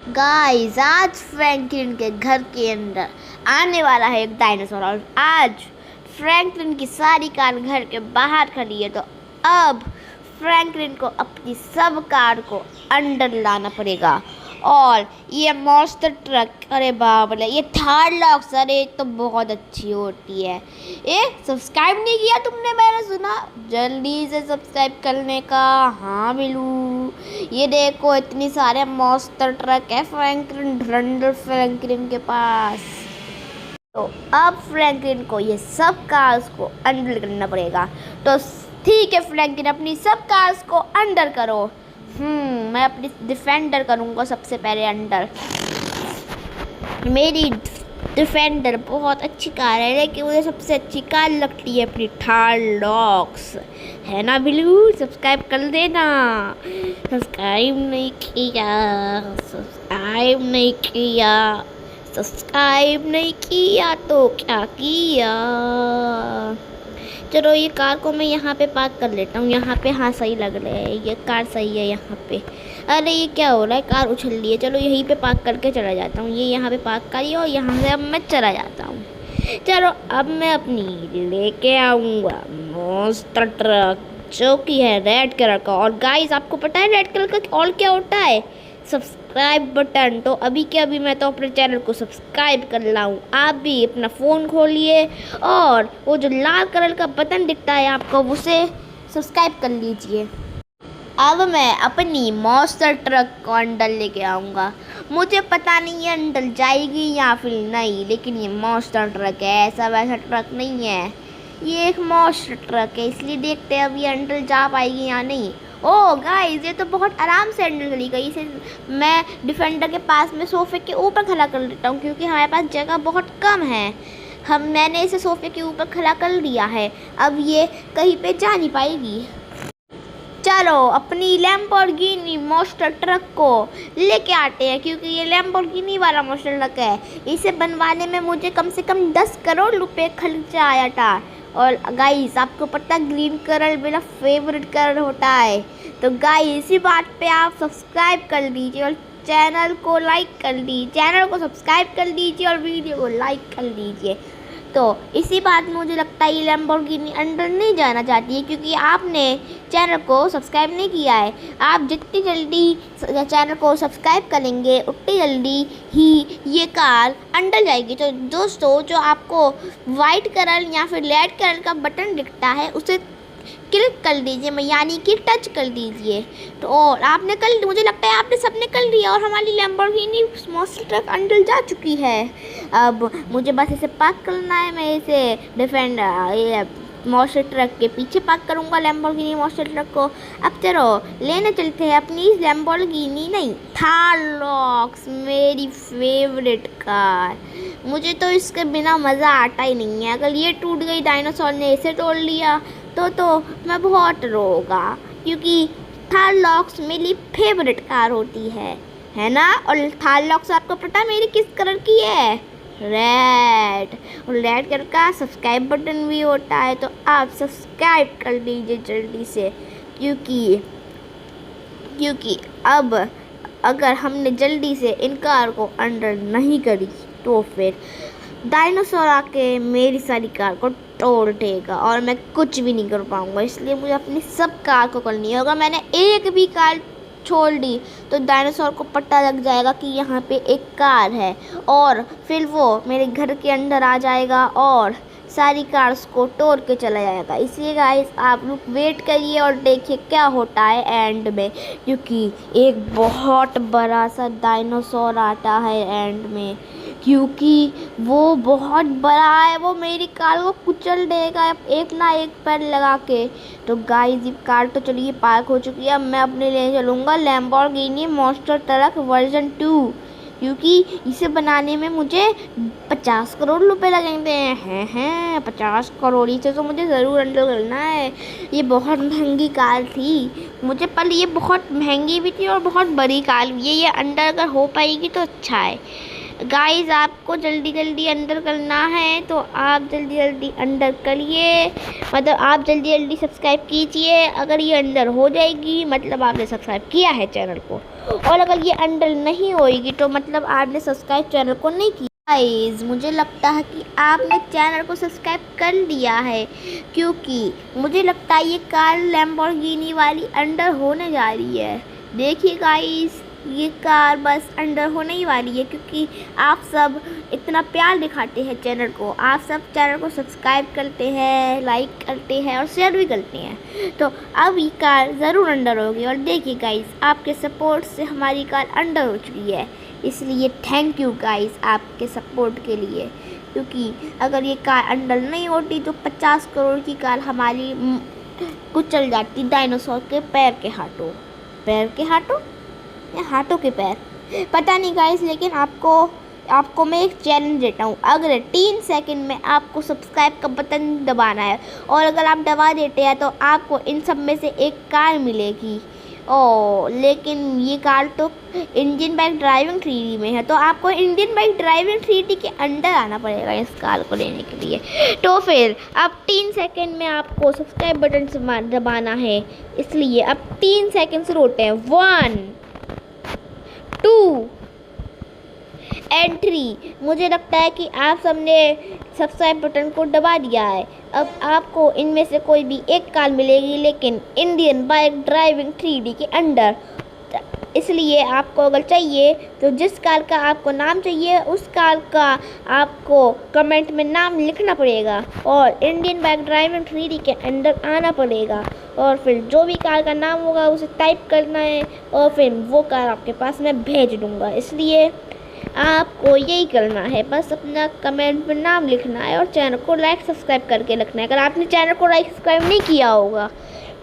Guys, आज Franklin के घर के अंदर आने वाला है एक डायनासोर। और आज फ्रैंकलिन की सारी कार घर के बाहर खड़ी है, तो अब फ्रैंकलिन को अपनी सब कार को अंदर लाना पड़ेगा। और ये मॉन्स्टर ट्रक, अरे बाप रे, ये थार लॉक्स, अरे तो बहुत अच्छी होती है। सब्सक्राइब नहीं किया तुमने? मैंने सुना जल्दी से सब्सक्राइब करने का। हाँ बिलू, ये देखो इतनी सारे मॉन्स्टर ट्रक है फ्रैंकलिन के पास। तो अब फ्रैंकलिन को ये सब कार्स को अंडर करना पड़ेगा। तो ठीक है फ्रैंकलिन, अपनी सब कार्स को अंडर करो। मैं अपनी डिफेंडर करूँगा सबसे पहले अंडर। मेरी डिफेंडर बहुत अच्छी कार है, लेकिन मुझे सबसे अच्छी कार लगती है अपनी थार लॉक्स, है ना बिल्लू? सब्सक्राइब कर देना। सब्सक्राइब नहीं किया, सब्सक्राइब नहीं किया तो क्या किया? चलो ये कार को मैं यहाँ पे पार्क कर लेता हूँ। यहाँ पे हाँ सही लग रहा है, ये कार सही है यहाँ पे। अरे ये क्या हो रहा है, कार उछल रही है। चलो यहीं पे पार्क करके चला जाता हूँ। ये यहाँ पे पार्क करी और यहाँ से अब मैं चला जाता हूँ। चलो अब मैं अपनी लेके आऊँगा मॉन्स्टर ट्रक, जो कि है रेड कलर का। और गाइस, आपको पता है रेड कलर का और क्या होता है? Subscribe button. तो अभी के अभी मैं तो अपने चैनल को सब्सक्राइब कर लाऊँ। आप भी अपना फ़ोन खोलिए और वो जो लाल कलर का बटन दिखता है आपको, उसे सब्सक्राइब कर लीजिए। अब मैं अपनी मॉन्स्टर ट्रक को अंदर लेके आऊँगा। मुझे पता नहीं है अंदर जाएगी या फिर नहीं, लेकिन ये मॉन्स्टर ट्रक है, ऐसा वैसा ट्रक नहीं है। ये एक मॉन्स्टर ट्रक है, इसलिए देखते हैं अब ये अंदर जा पाएगी या नहीं। ओह गाइस, ये तो बहुत आराम से अंदर चली गई। इसे मैं डिफेंडर के पास में सोफे के ऊपर खड़ा कर देता हूँ, क्योंकि हमारे पास जगह बहुत कम है। मैंने इसे सोफे के ऊपर खड़ा कर दिया है। अब ये कहीं पे जा नहीं पाएगी। चलो अपनी लैम्बोर्गिनी मॉन्स्टर ट्रक को लेके आते हैं, क्योंकि ये लैम्बोर्गिनी वाला मॉन्स्टर ट्रक है। इसे बनवाने में मुझे कम से कम 10 करोड़ रुपए खर्चा आया था। और गाइस, आपको पता ग्रीन कलर मेरा फेवरेट कलर होता है। तो गाइस, इसी बात पे आप सब्सक्राइब कर लीजिए और चैनल को लाइक कर लीजिए। चैनल को सब्सक्राइब कर लीजिए और वीडियो को लाइक कर लीजिए। तो इसी बात मुझे लगता है ये लैम्बोर्गिनी अंदर नहीं जाना चाहती है, क्योंकि आपने चैनल को सब्सक्राइब नहीं किया है। आप जितनी जल्दी चैनल को सब्सक्राइब करेंगे, उतनी जल्दी ही ये कार अंदर जाएगी। तो दोस्तों, जो आपको वाइट कलर या फिर रेड कलर का बटन दिखता है, उसे क्लिक कर दीजिए, यानी कि टच कर दीजिए। तो और आपने कर, मुझे लगता है आपने सबने कर लिया और हमारी लैम्बोर्गिनी मॉन्स्टर ट्रक अंदर जा चुकी है। अब मुझे बस इसे पार्क करना है। मैं इसे ये मॉन्स्टर ट्रक के पीछे पार्क करूंगा लैम्बोर्गिनी मॉन्स्टर ट्रक को। अब चलो लेने चलते हैं अपनी लैम्बोर्गिनी, नहीं थार लॉक्स, मेरी फेवरेट कार। मुझे तो इसके बिना मज़ा आता ही नहीं है। अगर ये टूट गई, डायनासोर ने इसे तोड़ लिया, तो मैं बहुत रोऊंगा, क्योंकि थार लॉक्स मेरी फेवरेट कार होती है ना? और थार लॉक्स आपको पता है मेरी किस कलर की है? रेड। और रेड कलर का सब्सक्राइब बटन भी होता है, तो आप सब्सक्राइब कर लीजिए जल्दी से, क्योंकि अब अगर हमने जल्दी से इन कार को अंडर नहीं करी, तो फिर डायनासोर आके मेरी सारी कार को तोड़ देगा और मैं कुछ भी नहीं कर पाऊँगा। इसलिए मुझे अपनी सब कार को करनी है। अगर मैंने एक भी कार छोड़ दी, तो डायनासोर को पता लग जाएगा कि यहाँ पे एक कार है, और फिर वो मेरे घर के अंदर आ जाएगा और सारी कार्स को तोड़ के चला जाएगा। इसलिए गाइस, आप लोग वेट करिए और देखिए क्या होता है एंड में, क्योंकि एक बहुत बड़ा सा डायनासोर आता है एंड में, क्योंकि वो बहुत बड़ा है। वो मेरी कार को कुचल देगा एक ना एक पैर लगा के। तो गाइस, ये कार तो चलिए पार्क हो चुकी है। अब मैं अपने लिए चलूँगा लैम्बोर्गिनी मॉन्स्टर ट्रक वर्जन 2, क्योंकि इसे बनाने में मुझे 50 करोड़ रुपए लगेंगे। हैं 50 करोड़, इसे तो मुझे ज़रूर अंडर करना है। ये बहुत महंगी कार थी मुझे, पर ये बहुत महंगी भी थी और बहुत बड़ी कार भी है। ये अंडर अगर हो पाएगी तो अच्छा है। गाइस आपको जल्दी जल्दी अंडर करना है तो आप जल्दी जल्दी अंडर करिए, मतलब आप जल्दी जल्दी सब्सक्राइब कीजिए। अगर ये अंडर हो जाएगी मतलब आपने सब्सक्राइब किया है चैनल को, और अगर ये अंडर नहीं होएगी तो मतलब आपने सब्सक्राइब चैनल को नहीं किया। गाइस मुझे लगता है कि आपने चैनल को सब्सक्राइब कर लिया है, क्योंकि मुझे लगता है ये कार लैम्बोर्गिनी वाली अंडर होने जा रही है। देखिए गाइस ये कार बस अंडर होने ही वाली है, क्योंकि आप सब इतना प्यार दिखाते हैं चैनल को, आप सब चैनल को सब्सक्राइब करते हैं, लाइक करते हैं और शेयर भी करते हैं। तो अब ये कार ज़रूर अंडर होगी। और देखिए गाइस आपके सपोर्ट से हमारी कार अंडर हो चुकी है, इसलिए थैंक यू गाइस आपके सपोर्ट के लिए, क्योंकि अगर ये कार अंडर नहीं होती तो 50 करोड़ की कार हमारी कुचल जाती डायनासोर के पैर के हाथों। पैर के हाथों या हाथों के पैर, पता नहीं गाइस। लेकिन आपको मैं एक चैलेंज देता हूँ, अगर 3 सेकंड में आपको सब्सक्राइब का बटन दबाना है और अगर आप दबा देते हैं तो आपको इन सब में से एक कार मिलेगी। लेकिन ये कार तो इंडियन बाइक ड्राइविंग 3D में है, तो आपको इंडियन बाइक ड्राइविंग 3D के अंदर आना पड़ेगा इस कार को लेने के लिए। तो फिर अब 3 सेकंड में आपको सब्सक्राइब बटन दबाना है, इसलिए अब 3 सेकंड शुरू होते हैं। 1 2 एंड 3। मुझे लगता है कि आप सबने सब्सक्राइब बटन को दबा दिया है। अब आपको इनमें से कोई भी एक कार मिलेगी, लेकिन इंडियन बाइक ड्राइविंग 3D के अंडर। इसलिए आपको अगर चाहिए तो जिस कार का आपको नाम चाहिए उस कार का आपको कमेंट में नाम लिखना पड़ेगा और इंडियन बाइक ड्राइविंग 3D के अंदर आना पड़ेगा, और फिर जो भी कार का नाम होगा उसे टाइप करना है और फिर वो कार आपके पास मैं भेज दूँगा। इसलिए आपको यही करना है, बस अपना कमेंट में नाम लिखना है और चैनल को लाइक सब्सक्राइब करके रखना है। अगर आपने चैनल को लाइक सब्सक्राइब नहीं किया होगा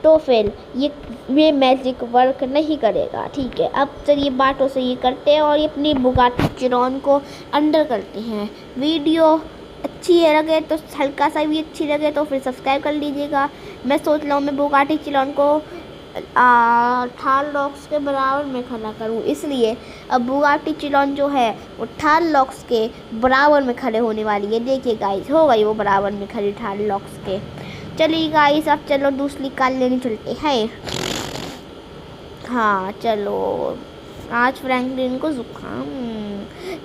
तो फिर ये मैजिक वर्क नहीं करेगा, ठीक है। अब चलिए बातों से ये करते हैं और ये अपनी बुगाटी चिरॉन को अंडर करते हैं। वीडियो अच्छी लगे तो हल्का सा भी अच्छी लगे तो फिर सब्सक्राइब कर लीजिएगा। मैं सोच रहा हूँ मैं बुगाटी चिरॉन को थार लॉक्स के बराबर में खड़ा करूँ, इसलिए अब बुगाटी चिरॉन जो है वो थार लॉक्स के बराबर में खड़े होने वाली है। देखिए गाइस हो गई वो बराबर में खड़ी थार लॉक्स के। चलिए गाइस अब चलो दूसरी कार लेने चलते हैं। हाँ चलो, आज फ्रैंकलिन को जुकाम।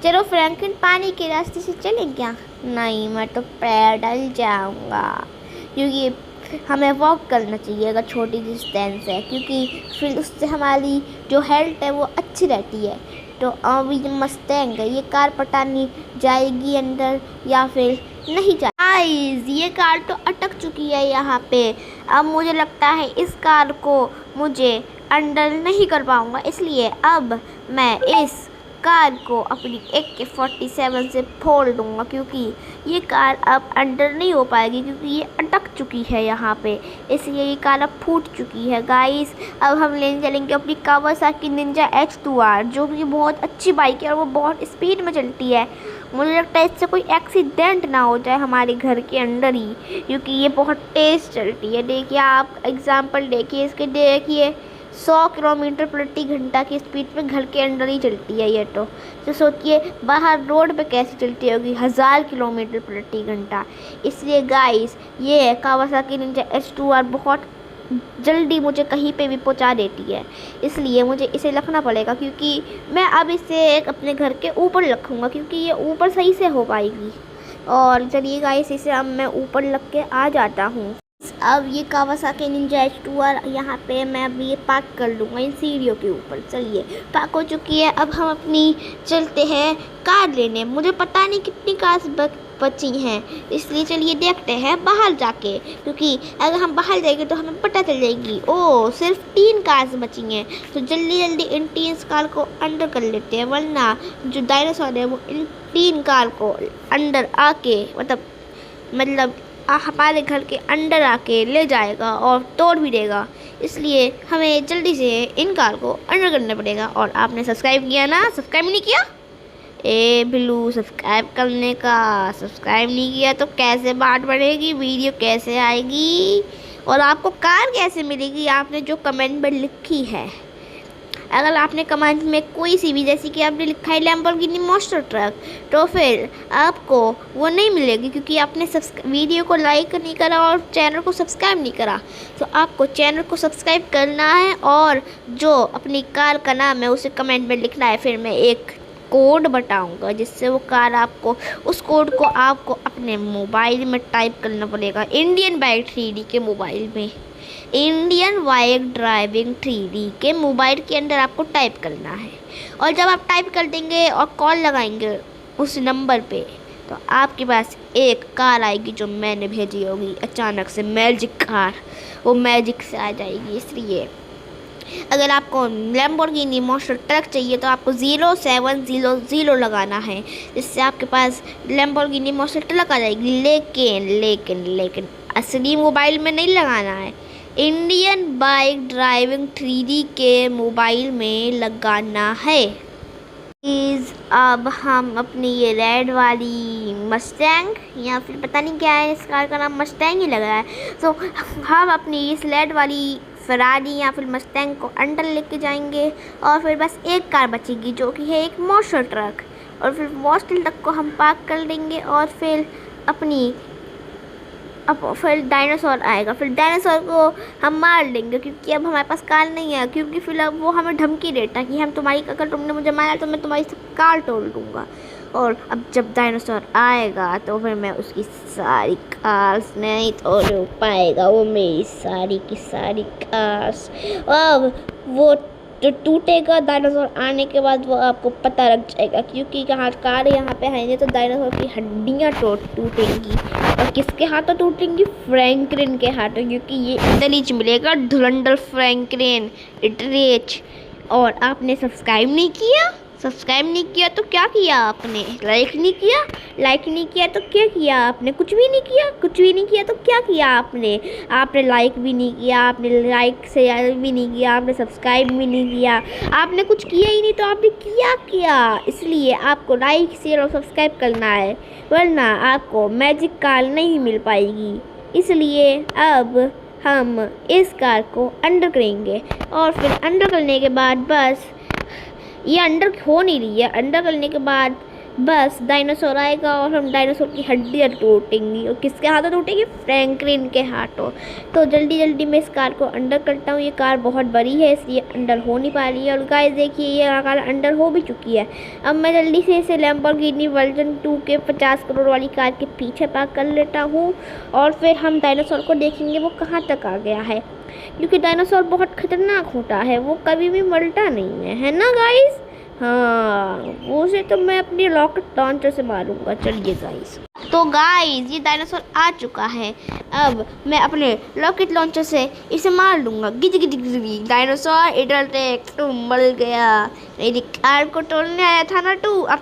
चलो फ्रैंकलिन पानी के रास्ते से चले क्या? नहीं मैं तो पैदल जाऊँगा, क्योंकि हमें वॉक करना चाहिए अगर छोटी डिस्टेंस है, क्योंकि फिर उससे हमारी जो हेल्थ है वो अच्छी रहती है। तो अब ये मस्टैंग है, ये कार पता नहीं जाएगी अंदर या फिर नहीं जाएगी। गाइस ये कार तो अटक चुकी है यहाँ पे। अब मुझे लगता है इस कार को मुझे अंडर नहीं कर पाऊँगा, इसलिए अब मैं इस कार को अपनी AK-47 से फोड़ दूँगा, क्योंकि ये कार अब अंडर नहीं हो पाएगी, क्योंकि ये अटक चुकी है यहाँ पे, इसलिए ये कार अब फूट चुकी है। गाइस अब हम लेने चलेंगे अपनी कावासाकी निंजा H2R, जो कि बहुत अच्छी बाइक है और वो बहुत स्पीड में चलती है। मुझे लगता है इससे कोई एक्सीडेंट ना हो जाए हमारे घर के अंदर ही, क्योंकि ये बहुत तेज़ चलती है। देखिए आप एग्जाम्पल देखिए इसके, देखिए 100 किलोमीटर प्रति घंटा की स्पीड में घर के अंदर ही चलती है ये। तो सोचिए बाहर रोड पे कैसे चलती होगी 1000 किलोमीटर प्रति घंटा। इसलिए गाइस ये कावासाकी निंजा H2R बहुत जल्दी मुझे कहीं पे भी पहुंचा देती है, इसलिए मुझे इसे रखना पड़ेगा, क्योंकि मैं अब इसे अपने घर के ऊपर रखूँगा, क्योंकि ये ऊपर सही से हो पाएगी। और चलिए गाइस इसे अब मैं ऊपर रख के आ जाता हूँ। अब ये कावासाकी निंजा H2R यहाँ पे मैं अब ये पार्क कर लूँगा इन सीढ़ियों के ऊपर। चलिए पार्क हो चुकी है, अब हम अपनी चलते हैं कार लेने। मुझे पता नहीं कितनी कार्स बची हैं, इसलिए चलिए देखते हैं बाहर जाके, क्योंकि अगर हम बाहर जाएंगे तो हमें पता चल जाएगी। सिर्फ 3 कार्स बची हैं, तो जल्दी जल्दी इन 3 कार को अंडर कर लेते हैं, वरना जो डायनासोर है वो इन 3 कार को अंडर आके मतलब हमारे घर के अंदर आके ले जाएगा और तोड़ भी देगा। इसलिए हमें जल्दी से इन कार को अंडर करना पड़ेगा। और आपने सब्सक्राइब किया ना? सब्सक्राइब नहीं किया? बिल्लू सब्सक्राइब करने का, सब्सक्राइब नहीं किया तो कैसे बात बढ़ेगी, वीडियो कैसे आएगी और आपको कार कैसे मिलेगी? आपने जो कमेंट में लिखी है अगर आपने कमेंट में कोई सी भी, जैसे कि आपने लिखा है लैम्बोर्गिनी मॉन्स्टर ट्रक, तो फिर आपको वो नहीं मिलेगी, क्योंकि आपने वीडियो को लाइक नहीं करा और चैनल को सब्सक्राइब नहीं करा। तो आपको चैनल को सब्सक्राइब करना है और जो अपनी कार का नाम है उसे कमेंट में लिखना है। फिर मैं एक कोड बताऊंगा जिससे वो कार आपको, उस कोड को आपको अपने मोबाइल में टाइप करना पड़ेगा, इंडियन बाइक 3D के मोबाइल में, इंडियन बाइक ड्राइविंग 3D के मोबाइल के अंदर आपको टाइप करना है। और जब आप टाइप कर देंगे और कॉल लगाएंगे उस नंबर पे, तो आपके पास एक कार आएगी जो मैंने भेजी होगी अचानक से, मैजिक कार, वो मैजिक से आ जाएगी। इसलिए अगर आपको लैम्बोर्गिनी मॉन्स्टर ट्रक चाहिए तो आपको 0700 लगाना है, जिससे आपके पास लैम्बोर्गिनी मॉन्स्टर ट्रक आ जाएगी। लेकिन असली मोबाइल में नहीं लगाना है, इंडियन बाइक ड्राइविंग 3D के मोबाइल में लगाना है। प्लीज़ अब हम अपनी ये रेड वाली मस्टैंग, या फिर पता नहीं क्या है, इस कार का नाम मस्टैंग ही लग रहा है, तो हम अपनी इस रेड वाली फरारी या फिर मस्टैंग को अंदर लेके जाएंगे और फिर बस एक कार बचेगी जो कि है एक मॉन्स्टर ट्रक। और फिर मॉन्स्टर ट्रक को हम पार्क कर देंगे और फिर फिर डायनासोर आएगा, फिर डायनासोर को हम मार देंगे, क्योंकि अब हमारे पास कार नहीं है, क्योंकि फिर अब वो हमें धमकी देता कि हम तुम्हारी, अगर तुमने मुझे मारा तो मैं तुम्हारी सब कार तोड़ दूँगा। और अब जब डायनासोर आएगा तो फिर मैं उसकी सारी कार्स नहीं तोड़ पाएगा, वो मेरी सारी की सारी कार्स, अब वो जो टूटेगा डायनासोर आने के बाद वो आपको पता लग जाएगा, क्योंकि कार यहाँ पे आएंगे तो डायनासोर की हड्डियाँ टूटेंगी। और किसके हाथों टूटेंगी? फ्रैंकलिन के हाथों, क्योंकि ये इटली मिलेगा, धुरंधर फ्रैंकलिन इटली। और आपने सब्सक्राइब नहीं किया तो क्या किया आपने? लाइक नहीं किया तो क्या किया आपने? कुछ भी नहीं किया तो क्या किया आपने? आपने लाइक भी नहीं किया, आपने लाइक शेयर भी नहीं किया, आपने सब्सक्राइब भी नहीं किया, आपने कुछ किया ही नहीं, तो आपने किया। इसलिए आपको लाइक शेयर और सब्सक्राइब करना है, वरना आपको मैजिक कार नहीं मिल पाएगी। इसलिए अब हम इस कार को अंडर करेंगे और फिर अंडर करने के बाद बस ये अंडर हो नहीं रही है, अंडर करने के बाद बस डायनासोर आएगा और हम डायनासोर की हड्डियाँ टूटेंगी। और किसके हाथों टूटेंगी? फ्रैंकलिन के हाथों। तो जल्दी मैं इस कार को अंडर करता हूँ। ये कार बहुत बड़ी है इसलिए अंडर हो नहीं पा रही है। और गाइस देखिए ये कार अंडर हो भी चुकी है। अब मैं जल्दी से इसे लैम्बोर्गिनी वर्जन 2 के 50 करोड़ वाली कार के पीछे पार्क कर लेता हूँ और फिर हम डायनासोर को देखेंगे वो कहाँ तक आ गया है, क्योंकि डायनासोर बहुत खतरनाक होता है, वो कभी भी मरता नहीं है ना गाइस? हाँ, उसे तो मैं अपनी रॉकेट लॉन्चर से मारूंगा। चलिए गाइस, तो गाइस ये डायनासोर आ चुका है। अब मैं अपने रॉकेट लॉन्चर से इसे मार लूँगा। गिज डायनासोर इधर देख, तू मर गया। मेरी कार को तोड़ने आया था ना तू, अब